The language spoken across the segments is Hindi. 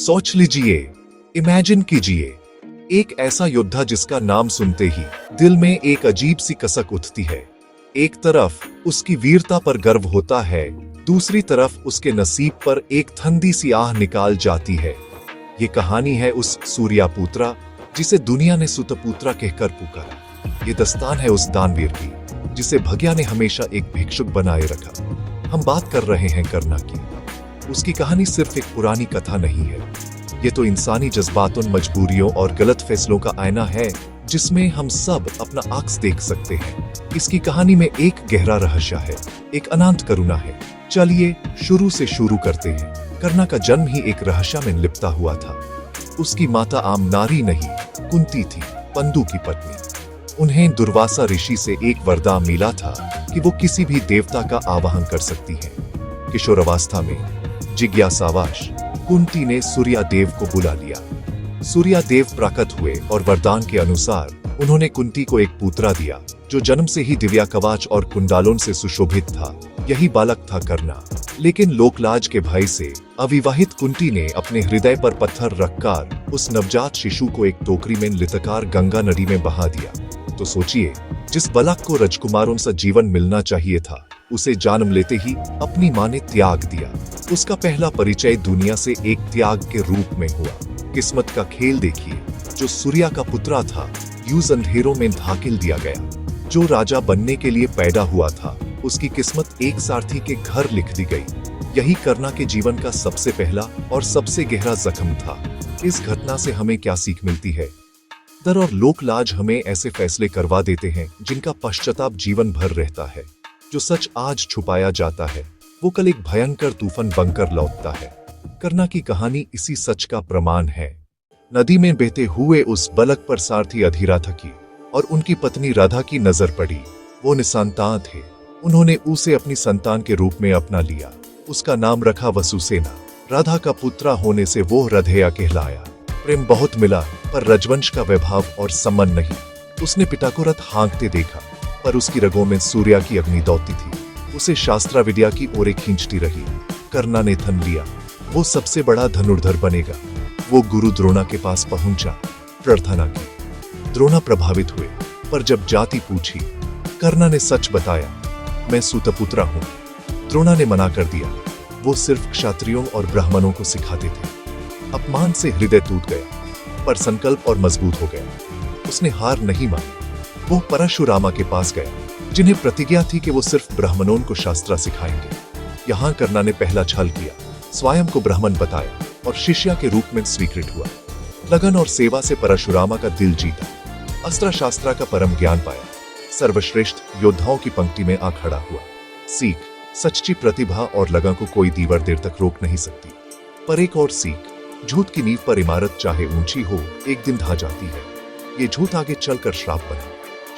सोच लीजिए, इमेजिन कीजिए, एक ऐसा योद्धा जिसका नाम सुनते ही दिल में एक अजीब सी कसक उठती है। एक तरफ उसकी वीरता पर गर्व होता है, दूसरी तरफ उसके नसीब पर एक ठंडी सी आह निकाल जाती है। ये कहानी है उस सूर्यापुत्रा जिसे दुनिया ने सुतपुत्रा कहकर पुकारा। ये दास्तान है उस दानवीर की जिसे भग्या ने हमेशा एक भिक्षुक बनाए रखा। हम बात कर रहे हैं कर्णा की। उसकी कहानी सिर्फ एक पुरानी कथा नहीं है, ये तो इंसानी जज्बातों, मजबूरियों और गलत फैसलों का आईना है जिसमें हम सब अपना अक्स देख सकते हैं। इसकी कहानी में एक गहरा रहस्य है, एक अनंत करुणा है। चलिए शुरू से शुरू करते हैं। कर्णा का जन्म ही एक रहस्य में लिपटा हुआ था। उसकी माता आम नारी नहीं, कुंती थी, पंडु की पत्नी। उन्हें दुर्वासा ऋषि से एक वरदान मिला था कि वो किसी भी देवता का आवाहन कर सकती हैं। किशोरावस्था में जिज्ञासावश कुंती ने सूर्यदेव को बुला लिया। सूर्यदेव प्रकट हुए और वरदान के अनुसार उन्होंने कुंती को एक पुत्र दिया जो जन्म से ही दिव्या कवच और कुंडलों से सुशोभित था। यही बालक था कर्णा। लेकिन लोकलाज के भय से अविवाहित कुंती ने अपने हृदय पर पत्थर रखकर उस नवजात शिशु को एक टोकरी में लिटकार गंगा नदी में बहा दिया। तो सोचिए, जिस बालक को राजकुमारों सा जीवन मिलना चाहिए था, उसे जन्म लेते ही अपनी मां ने त्याग दिया। उसका पहला परिचय दुनिया से एक त्याग के रूप में हुआ। किस्मत का खेल देखिए, जो सूर्य का पुत्र था यूं अंधेरों में धकेल दिया गया। जो राजा बनने के लिए पैदा हुआ था, उसकी किस्मत एक सारथी के घर लिख दी गई। यही कर्णा के जीवन का सबसे पहला और सबसे गहरा जख्म था। इस घटना से हमें क्या सीख मिलती है? डर और लोकलाज हमें ऐसे फैसले करवा देते हैं जिनका पश्चाताप जीवन भर रहता है। जो सच आज छुपाया जाता है, वो कल एक भयंकर तूफान बनकर लौटता है। कर्णा की कहानी इसी सच का प्रमाण है। नदी में बहते हुए उस बालक पर सारथी अधिराथा की और उनकी पत्नी राधा की नजर पड़ी। वो निसंतान थे। उन्होंने उसे अपनी संतान के रूप में अपना लिया। उसका नाम रखा वसुसेना। राधा का पुत्र होने से वो रधेया कहलाया। प्रेम बहुत मिला, पर रजवंश का वैभव और सम्मान नहीं। उसने पिता को रथ हाँकते देखा, पर उसकी रगों में सूर्य की अग्नि दौड़ती थी। उसे शास्त्र विद्या की ओर खींचती रही। कर्णा ने थन लिया, वो सबसे बड़ा धनुर्धर बनेगा। वो गुरु द्रोणा के पास पहुंचा, प्रार्थना की। द्रोणा प्रभावित हुए, पर जब जाति पूछी, कर्णा ने सच बताया, मैं सूतपुत्र हूं। द्रोणा ने मना कर दिया। वो सिर्फ क्षत्रियों और ब्राह्मणों को सिखाते थे। अपमान से हृदय टूट गया, पर संकल्प और मजबूत हो गया। उसने हार नहीं मानी। वो परशुरामा के पास गया, जिन्हें प्रतिज्ञा थी कि वो सिर्फ ब्राह्मणों को शास्त्र सिखाएंगे। यहाँ कर्णा ने पहला छल किया, स्वयं को ब्राह्मण बताया और शिष्य के रूप में स्वीकृत हुआ। लगन और सेवा से परशुरामा का दिल जीता। अस्त्र शास्त्र का परम ज्ञान पाया। सर्वश्रेष्ठ योद्धाओं की पंक्ति में आ खड़ा हुआ। सीख, सच्ची प्रतिभा और लगन को कोई दीवार देर तक रोक नहीं सकती। पर एक और सीख, झूठ की नींव पर इमारत चाहे ऊंची हो, एक दिन ढह जाती है। ये झूठ आगे चलकर श्राप बना।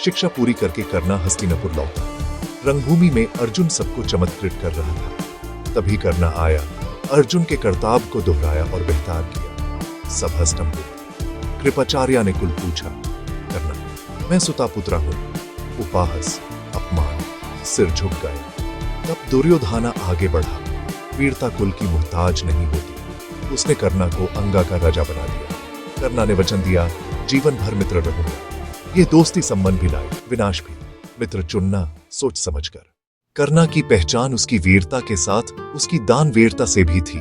शिक्षा पूरी करके कर्णा हस्तिनापुर लौटा। रंगभूमि में अर्जुन सबको चमत्कृत कर रहा था। तभी कर्णा आया, अर्जुन के कर्तव्य को दोहराया और बेहतर किया। सब हस्तंभ हुए। कृपाचार्य ने कुल पूछा, कर्णा, मैं सुतापुत्र हूं। उपहास, अपमान, सिर झुक गए। तब दुर्योधना आगे बढ़ा। वीरता कुल की मुहताज नहीं होती। उसने कर्णा को अंगा का राजा बना दिया। कर्णा ने वचन दिया, जीवन भर मित्र रहूंगा। ये दोस्ती संबंध भी लाए, विनाश भी। मित्र चुनना सोच समझकर। कर्णा की पहचान उसकी वीरता के साथ उसकी दानवीरता से भी थी।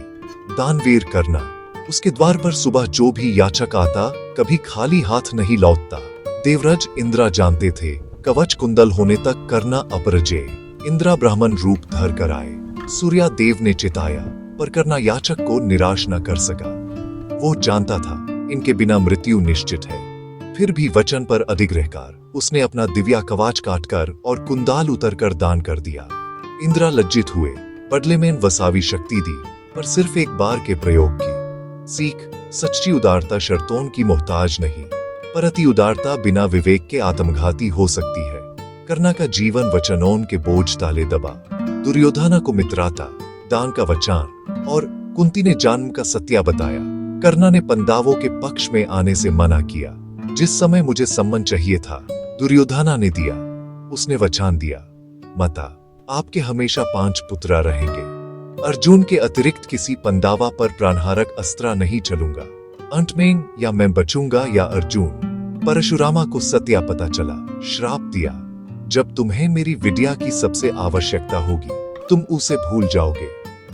दानवीर कर्णा। उसके द्वार पर सुबह जो भी याचक आता, कभी खाली हाथ नहीं लौटता। देवराज इंद्रा जानते थे, कवच कुंडल होने तक कर्णा अपरिजय। इंद्रा ब्राह्मण रूप धर कर आए। सूर्य देव ने चिताया, पर कर्णा याचक को निराश न कर सका। वो जानता था इनके बिना मृत्यु निश्चित है। फिर भी वचन पर अडिग रहकर उसने अपना दिव्या कवच काटकर और कुंडाल उतरकर दान कर दिया। इंद्रा लज्जित हुए, बदले में वसावी शक्ति दी, पर सिर्फ एक बार के प्रयोग की। सीख, सच्ची उदारता शर्तों की मोहताज नहीं, पर अति उदारता बिना विवेक के आत्मघाती हो सकती है। कर्णा का जीवन वचनों के बोझ ताले दबा। दुर्योधना को मित्राता, दान का वचन और कुंती ने जन्म का सत्य बताया। कर्णा ने पांडवों के पक्ष में आने से मना किया। जिस समय मुझे सम्मान चाहिए था, दुर्योधना ने दिया। उसने वचन दिया, माता, आपके हमेशा 5 पुत्र रहेंगे। अर्जुन के अतिरिक्त किसी पंदावा पर प्राणहारक अस्त्र नहीं चलूंगा। अंत में या मैं बचूंगा या अर्जुन। परशुरामा को सत्या पता चला, श्राप दिया, जब तुम्हें मेरी विद्या की सबसे आवश्यकता होगी तुम उसे भूल जाओगे।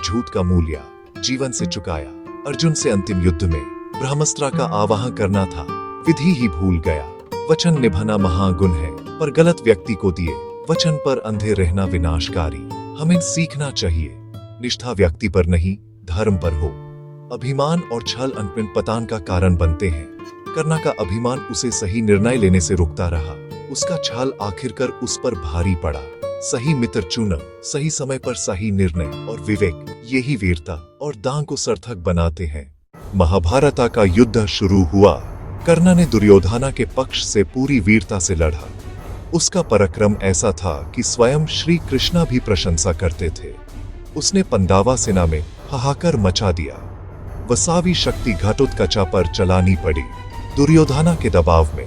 झूठ का मूल्य जीवन से चुकाया। अर्जुन से अंतिम युद्ध में ब्रह्मास्त्र का आवाहन करना था, विधि ही भूल गया। वचन निभाना महागुण है, पर गलत व्यक्ति को दिए वचन पर अंधे रहना विनाशकारी। हमें सीखना चाहिए, निष्ठा व्यक्ति पर नहीं धर्म पर हो। अभिमान और छल अंत में पतन का कारण बनते हैं। कर्णा का अभिमान उसे सही निर्णय लेने से रोकता रहा, उसका छल आखिरकार उस पर भारी पड़ा। सही मित्र चुनना, सही समय पर सही निर्णय और विवेक, यही वीरता और दान को सार्थक बनाते हैं। महाभारत का युद्ध शुरू हुआ। कर्ण ने दुर्योधना के पक्ष से पूरी वीरता से लड़ा। उसका पराक्रम ऐसा था कि स्वयं श्री कृष्ण भी प्रशंसा करते थे। उसने पंदावा सेना में हाहाकार मचा दिया। वसावी शक्ति घटोत्कचा पर चलानी पड़ी। दुर्योधना के दबाव में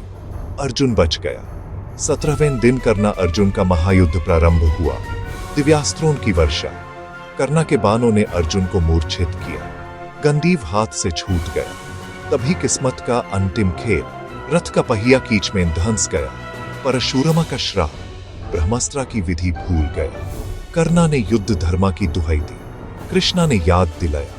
अर्जुन बच गया। 17वें दिन कर्ण अर्जुन का महायुद्ध प्रारंभ हुआ। दिव्यास्त्रों की वर्षा, कर्ण के बाणों ने अर्जुन को मूर्छित किया। गंदीव हाथ से छूट गया। तभी किस्मत का अंतिम खेल, रथ का पहिया कीच में धंस गया। परशुरामा का श्राप, ब्रह्मास्त्र की विधि भूल गया। कर्ण ने युद्ध धर्म की दुहाई दी। कृष्णा ने याद दिलाया,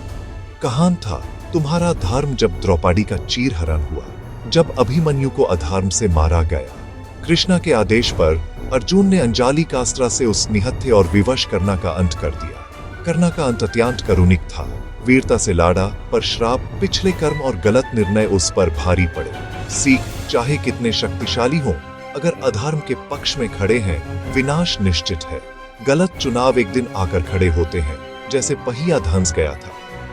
कहान था तुम्हारा धर्म जब द्रौपदी का चीरहरण हुआ, जब अभिमन्यु को अधर्म से मारा गया। कृष्णा के आदेश पर अर्जुन ने अंजाली का अस्त्र से उस निहत्थे और विवश कर्ण का अंत कर दिया। कर्ण का अंत अत्यंत करुणिक था। वीरता से लाड़ा, पर श्राप, पिछले कर्म और गलत निर्णय उस पर भारी पड़े। सीख, चाहे कितने शक्तिशाली हों, अगर अधर्म के पक्ष में खड़े हैं, विनाश निश्चित है। गलत चुनाव एक दिन आकर खड़े होते हैं। जैसे पहिया धंस गया था,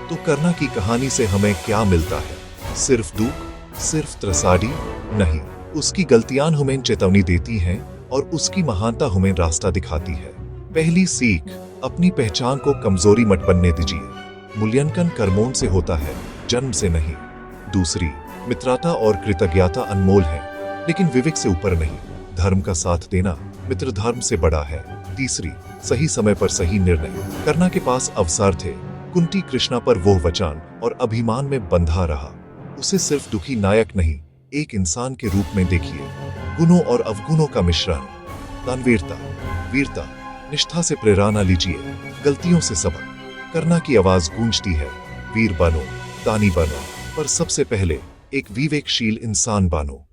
तो कर्ण की कहानी से हमें क्या मिलता है? सिर्फ दुख, सिर्फ त्रसाड़ी नहीं, उसकी गलतियां हमें चेतावनी देती हैं और उसकी महानता हमें रास्ता दिखाती है। पहली सीख, अपनी पहचान को कमजोरी मत बनने दीजिए। मूल्यांकन कर्मों से होता है, जन्म से नहीं। दूसरी, मित्रता और कृतज्ञता अनमोल है, लेकिन विवेक से ऊपर नहीं। धर्म का साथ देना मित्र धर्म से बड़ा है। तीसरी, सही समय पर सही निर्णय। कर्ण के पास अवसर थे, कुंती कृष्णा पर वो वचन और अभिमान में बंधा रहा। उसे सिर्फ दुखी नायक नहीं, एक इंसान के रूप में देखिए। गुणों और अवगुणों का मिश्रण। दानवीरता, वीरता, निष्ठा से प्रेरणा लीजिए, गलतियों से सबक। कर्ण की आवाज गूंजती है, वीर बनो, दानी बनो, पर सबसे पहले एक विवेकशील इंसान बनो।